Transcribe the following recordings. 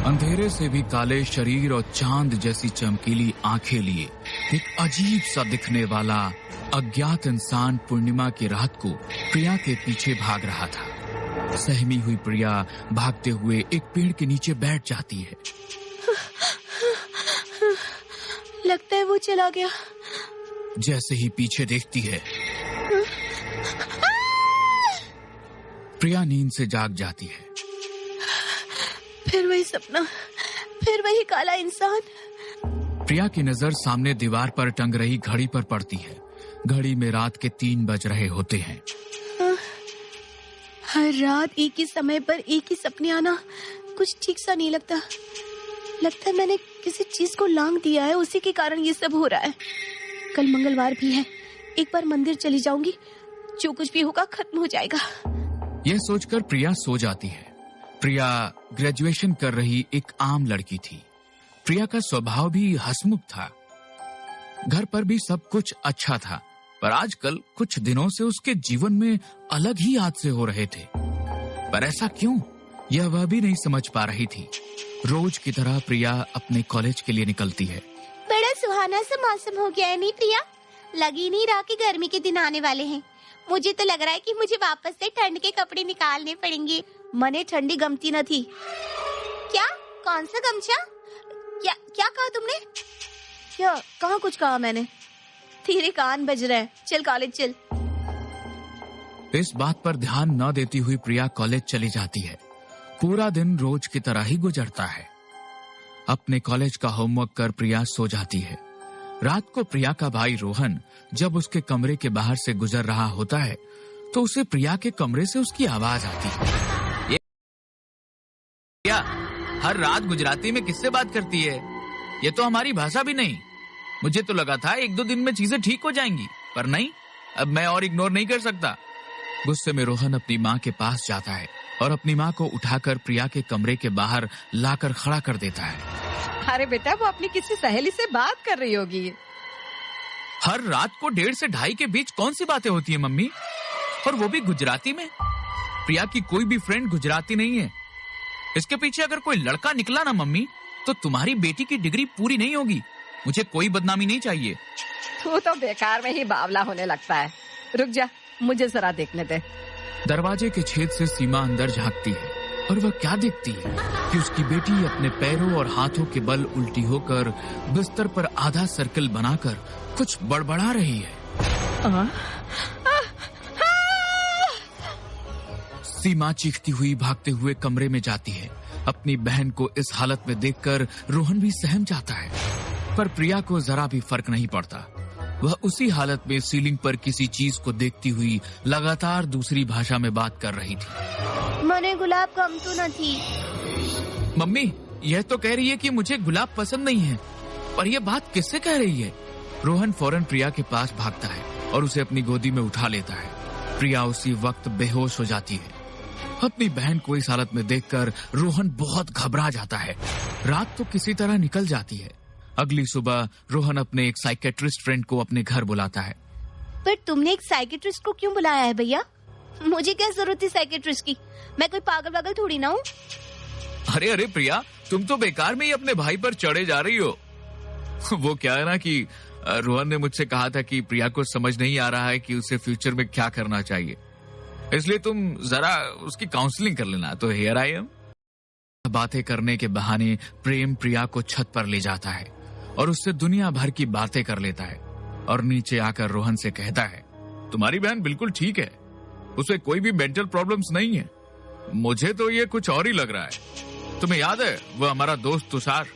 अंधेरे से भी काले शरीर और चांद जैसी चमकीली आंखें लिए एक अजीब सा दिखने वाला अज्ञात इंसान पूर्णिमा की रात को प्रिया के पीछे भाग रहा था। सहमी हुई प्रिया भागते हुए एक पेड़ के नीचे बैठ जाती है। लगता है वो चला गया। जैसे ही पीछे देखती है, प्रिया नींद से जाग जाती है। फिर वही सपना, फिर वही काला इंसान। प्रिया की नजर सामने दीवार पर टंग रही घड़ी पर पड़ती है। घड़ी में रात के 3 बज रहे होते हैं। हर रात एक ही समय पर एक ही सपने आना कुछ ठीक सा नहीं लगता। लगता है मैंने किसी चीज को लांग दिया है, उसी के कारण ये सब हो रहा है। कल मंगलवार भी है, एक बार मंदिर चली जाऊंगी, जो कुछ भी होगा खत्म हो जाएगा। यह सोचकर प्रिया सो जाती है। प्रिया ग्रेजुएशन कर रही एक आम लड़की थी। प्रिया का स्वभाव भी हंसमुख था। घर पर भी सब कुछ अच्छा था, पर आजकल कुछ दिनों से उसके जीवन में अलग ही हादसे हो रहे थे। पर ऐसा क्यों, यह वह भी नहीं समझ पा रही थी। रोज की तरह प्रिया अपने कॉलेज के लिए निकलती है। बड़ा सुहाना सा मौसम हो गया है नहीं प्रिया? लग ही नहीं रहा कि गर्मी के दिन आने वाले हैं। मुझे तो लग रहा है कि मुझे वापस से ठंड के कपड़े निकालने पड़ेंगे। मने ठंडी गमती न थी। क्या? कौन सा गमछा? क्या कहा तुमने? क्या कहाँ कुछ कहा मैंने? तेरे कान बज रहे हैं। चल कॉलेज चल। इस बात पर ध्यान न देती हुई प्रिया कॉलेज चली जाती है। पूरा दिन रोज की तरह ही गुजरता है। अपने कॉलेज का होमवर्क कर प्रिया सो जाती है। रात को प्रिया का भाई रोहन जब उसके कमरे के बाहर से गुजर रहा होता है तो उसे प्रिया के कमरे से उसकी आवाज आती है। क्या हर रात गुजराती में किससे बात करती है? ये तो हमारी भाषा भी नहीं। मुझे तो लगा था 1-2 दिन में चीजें ठीक हो जाएंगी, पर नहीं। अब मैं और इग्नोर नहीं कर सकता। गुस्से में रोहन अपनी माँ के पास जाता है और अपनी माँ को उठाकर प्रिया के कमरे के बाहर लाकर खड़ा कर देता है। अरे बेटा, वो अपनी किसी सहेली से बात कर रही होगी। हर रात को 1:30 से 2:30 के बीच कौन सी बातें होती है मम्मी? और वो भी गुजराती में। प्रिया की कोई भी फ्रेंड गुजराती नहीं है। इसके पीछे अगर कोई लड़का निकला ना मम्मी, तो तुम्हारी बेटी की डिग्री पूरी नहीं होगी। मुझे कोई बदनामी नहीं चाहिए। तू तो बेकार में ही बावला होने लगता है। रुक जा, मुझे जरा देखने दे। दरवाजे के छेद से सीमा अंदर झांकती है और वह क्या देखती है कि उसकी बेटी अपने पैरों और हाथों के बल उल्टी होकर बिस्तर पर आधा सर्कल बनाकर कुछ बड़बड़ा रही है। सीमा चीखती हुई भागते हुए कमरे में जाती है। अपनी बहन को इस हालत में देखकर रोहन भी सहम जाता है, पर प्रिया को जरा भी फर्क नहीं पड़ता। वह उसी हालत में सीलिंग पर किसी चीज को देखती हुई लगातार दूसरी भाषा में बात कर रही थी। मने गुलाब कम तो न थी। मम्मी, यह तो कह रही है कि मुझे गुलाब पसंद नहीं है, पर यह बात किससे कह रही है? रोहन फौरन प्रिया के पास भागता है और उसे अपनी गोदी में उठा लेता है। प्रिया उसी वक्त बेहोश हो जाती है। अपनी बहन को इस हालत में देखकर रोहन बहुत घबरा जाता है। रात तो किसी तरह निकल जाती है। अगली सुबह रोहन अपने एक साइकेट्रिस्ट फ्रेंड को अपने घर बुलाता है। पर तुमने एक साइकेट्रिस्ट को क्यों बुलाया है भैया? मुझे क्या जरूरत है साइकेट्रिस्ट की? मैं कोई पागल थोड़ी ना हूँ। अरे प्रिया, तुम तो बेकार में ही अपने भाई पर चढ़े जा रही हो। वो क्या है ना कि रोहन ने मुझसे कहा था कि प्रिया को समझ नहीं आ रहा है कि उसे फ्यूचर में क्या करना चाहिए, इसलिए तुम जरा उसकी काउंसलिंग कर लेना। तो हियर आई एम। बातें करने के बहाने प्रेम प्रिया को छत पर ले जाता है और उससे दुनिया भर की बातें कर लेता है और नीचे आकर रोहन से कहता है, तुम्हारी बहन बिल्कुल ठीक है, उसे कोई भी मेंटल प्रॉब्लम्स नहीं है। मुझे तो ये कुछ और ही लग रहा है। तुम्हें याद है वो हमारा दोस्त तुषार,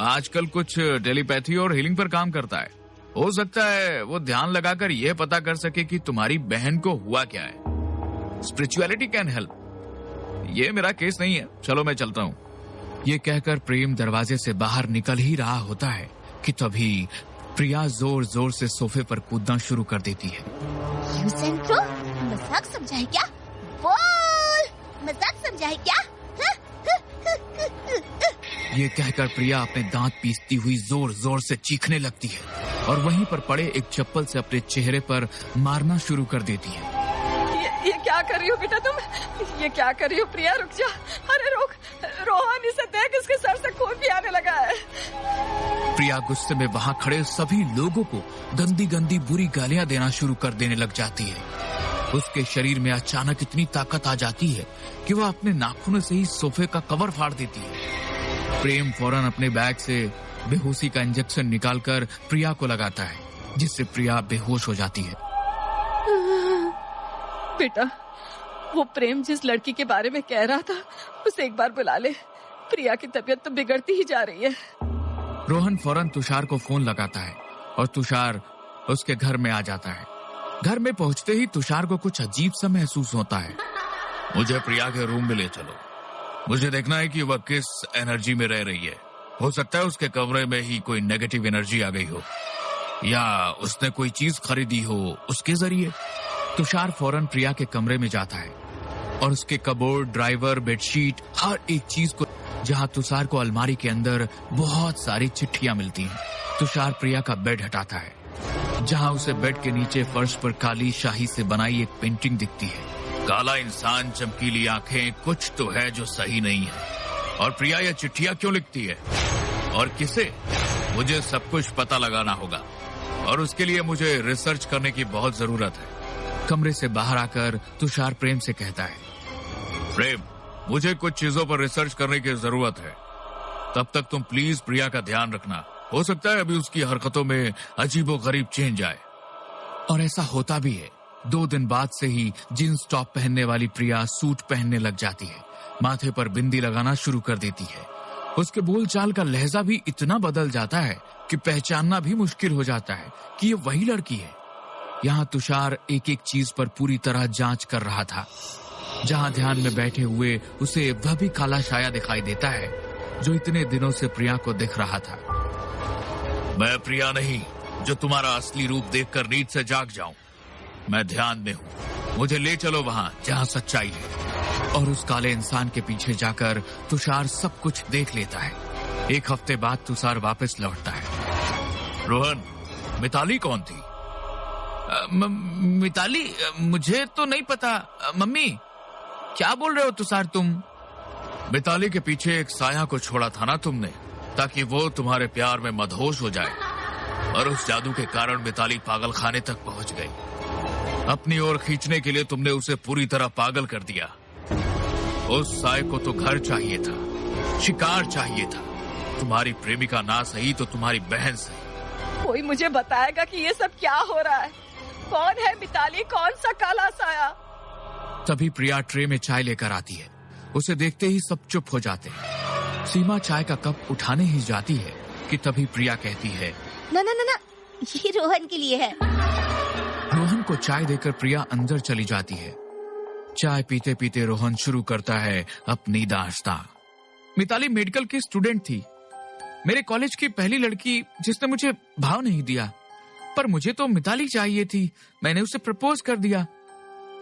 आजकल कुछ टेलीपैथी और हीलिंग पर काम करता है। हो सकता है वो ध्यान लगाकर यह पता कर सके कि तुम्हारी बहन को हुआ क्या है। Spirituality can help. ये मेरा केस नहीं है, चलो मैं चलता हूँ। ये कहकर प्रेम दरवाजे से बाहर निकल ही रहा होता है कि तभी प्रिया जोर जोर से सोफे पर कूदना शुरू कर देती है। मजाक समझा है क्या? बोल, मजाक समझा है क्या? ये कहकर प्रिया अपने दांत पीसती हुई जोर जोर से चीखने लगती है और वहीं पर पड़े एक चप्पल से अपने चेहरे पर मारना शुरू कर देती है। ये क्या कर रही हो बेटा तुम? ये क्या कर रही हो? प्रिया रुक जा। अरे रोक, रोहन इसे देख, इसके प्रिया गुस्से में वहां खड़े सभी लोगों को गंदी गंदी बुरी गालियां देना शुरू कर देने लग जाती है। उसके शरीर में अचानक इतनी ताकत आ जाती है कि वह अपने नाखूनों से ही सोफे का कवर फाड़ देती है। प्रेम फौरन अपने बैग से बेहोशी का इंजेक्शन निकालकर प्रिया को लगाता है, जिससे प्रिया बेहोश हो जाती है। बेटा, वो प्रेम जिस लड़की के बारे में कह रहा था उसे एक बार बुला ले। प्रिया की तबीयत तो बिगड़ती ही जा रही है। रोहन फौरन तुषार को फोन लगाता है और तुषार उसके घर में आ जाता है। घर में पहुंचते ही तुषार को कुछ अजीब सा महसूस होता है। मुझे प्रिया के रूम में ले चलो, मुझे देखना है कि वह किस एनर्जी में रह रही है। हो सकता है उसके कमरे में ही कोई नेगेटिव एनर्जी आ गई हो, या उसने कोई चीज खरीदी हो उसके जरिए। तुषार फौरन प्रिया के कमरे में जाता है और उसके कबोर्ड, ड्राइवर, बेडशीट, हर एक चीज को, जहां तुषार को अलमारी के अंदर बहुत सारी चिट्ठियां मिलती हैं। तुषार प्रिया का बेड हटाता है, जहां उसे बेड के नीचे फर्श पर काली शाही से बनाई एक पेंटिंग दिखती है। काला इंसान, चमकीली आंखें, कुछ तो है जो सही नहीं है। और प्रिया यह चिट्ठियां क्यों लिखती है और किसे? मुझे सब कुछ पता लगाना होगा और उसके लिए मुझे रिसर्च करने की बहुत जरूरत है। कमरे से बाहर आकर तुषार प्रेम से कहता है, प्रेम, मुझे कुछ चीजों पर रिसर्च करने की जरूरत है। तब तक तुम प्लीज प्रिया का ध्यान रखना। हो सकता है अभी उसकी हरकतों में अजीबोगरीब चेंज आए। और ऐसा होता भी है। 2 दिन बाद से ही जींस टॉप पहनने वाली प्रिया सूट पहनने लग जाती है, माथे पर बिंदी लगाना शुरू कर देती है। उसके बोलचाल का लहजा भी इतना बदल जाता है कि पहचानना भी मुश्किल हो जाता है कि ये वही लड़की है। यहाँ तुषार एक एक चीज पर पूरी तरह जांच कर रहा था। जहाँ ध्यान में बैठे हुए उसे वह भी काला साया दिखाई देता है जो इतने दिनों से प्रिया को दिख रहा था। मैं प्रिया नहीं जो तुम्हारा असली रूप देखकर नींद से जाग जाऊं। मैं ध्यान में हूँ, मुझे ले चलो वहाँ जहाँ सच्चाई है। और उस काले इंसान के पीछे जाकर तुषार सब कुछ देख लेता है। 1 हफ्ते बाद तुषार वापस लौटता है। रोहन, मिताली कौन थी? मिताली? मुझे तो नहीं पता। मम्मी, क्या बोल रहे हो तुषार तुम? मिताली के पीछे एक साया को छोड़ा था ना तुमने, ताकि वो तुम्हारे प्यार में मदहोश हो जाए। और उस जादू के कारण मिताली पागल खाने तक पहुंच गई। अपनी ओर खींचने के लिए तुमने उसे पूरी तरह पागल कर दिया। उस साय को तो घर चाहिए था, शिकार चाहिए था। तुम्हारी प्रेमिका ना सही तो तुम्हारी बहन सही। कोई मुझे बताएगा कि ये सब क्या हो रहा है? कौन है मिताली? कौन सा काला साया? तभी प्रिया ट्रे में चाय लेकर आती है। उसे देखते ही सब चुप हो जाते हैं। सीमा चाय का कप उठाने ही जाती है कि तभी प्रिया कहती है, ना ना ना ना, ये रोहन के लिए है। रोहन को चाय देकर प्रिया अंदर चली जाती है। चाय पीते पीते रोहन शुरू करता है अपनी दास्तां। मिताली मेडिकल की स्टूडेंट थी, मेरे कॉलेज की पहली लड़की जिसने मुझे भाव नहीं दिया। पर मुझे तो मिताली चाहिए थी। मैंने उसे प्रपोज कर दिया,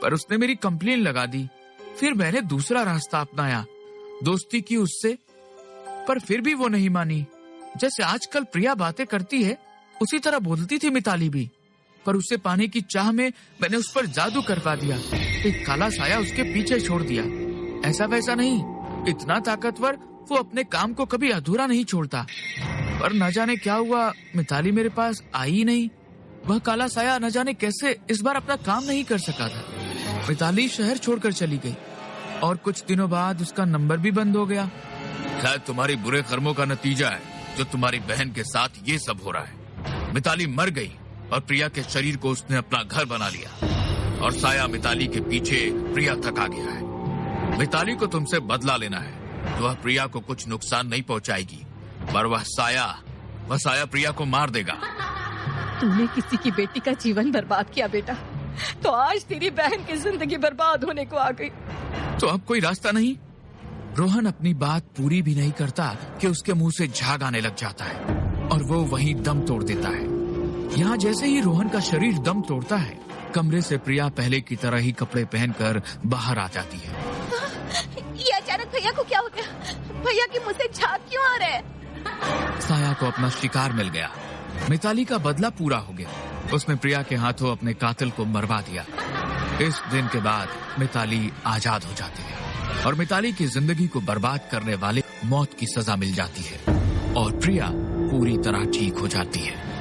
पर उसने मेरी कंप्लेन लगा दी। फिर मैंने दूसरा रास्ता अपनाया, दोस्ती की उससे, पर फिर भी वो नहीं मानी। जैसे आजकल प्रिया बातें करती है उसी तरह बोलती थी मिताली भी। पर उसे पाने की चाह में मैंने उस पर जादू करवा दिया। एक काला साया उसके पीछे छोड़ दिया। ऐसा वैसा नहीं, इतना ताकतवर, वो अपने काम को कभी अधूरा नहीं छोड़ता। पर न जाने क्या हुआ, मिताली मेरे पास आई ही नहीं। वह काला साया न जाने कैसे इस बार अपना काम नहीं कर सका था। मिताली शहर छोड़कर चली गई और कुछ दिनों बाद उसका नंबर भी बंद हो गया। शायद तुम्हारी बुरे कर्मों का नतीजा है जो तुम्हारी बहन के साथ ये सब हो रहा है। मिताली मर गई और प्रिया के शरीर को उसने अपना घर बना लिया और साया मिताली के पीछे प्रिया तक आ गया है। मिताली को तुमसे बदला लेना है तो वह प्रिया को कुछ नुकसान नहीं पहुंचाएगी, पर वह साया प्रिया को मार देगा। तूने किसी की बेटी का जीवन बर्बाद किया बेटा, तो आज तेरी बहन की जिंदगी बर्बाद होने को आ गई। तो अब कोई रास्ता नहीं? रोहन अपनी बात पूरी भी नहीं करता कि उसके मुंह से झाग आने लग जाता है और वो वहीं दम तोड़ देता है। यहाँ जैसे ही रोहन का शरीर दम तोड़ता है, कमरे से प्रिया पहले की तरह ही कपड़े पहनकर बाहर आ जाती है। ये अचानक भैया को क्या हो गया? भैया के मुंह से झाग क्यों आ रहा है? साया को अपना शिकार मिल गया। मिताली का बदला पूरा हो गया। उसने प्रिया के हाथों अपने कातिल को मरवा दिया। इस दिन के बाद मिताली आजाद हो जाती है और मिताली की जिंदगी को बर्बाद करने वाले मौत की सजा मिल जाती है और प्रिया पूरी तरह ठीक हो जाती है।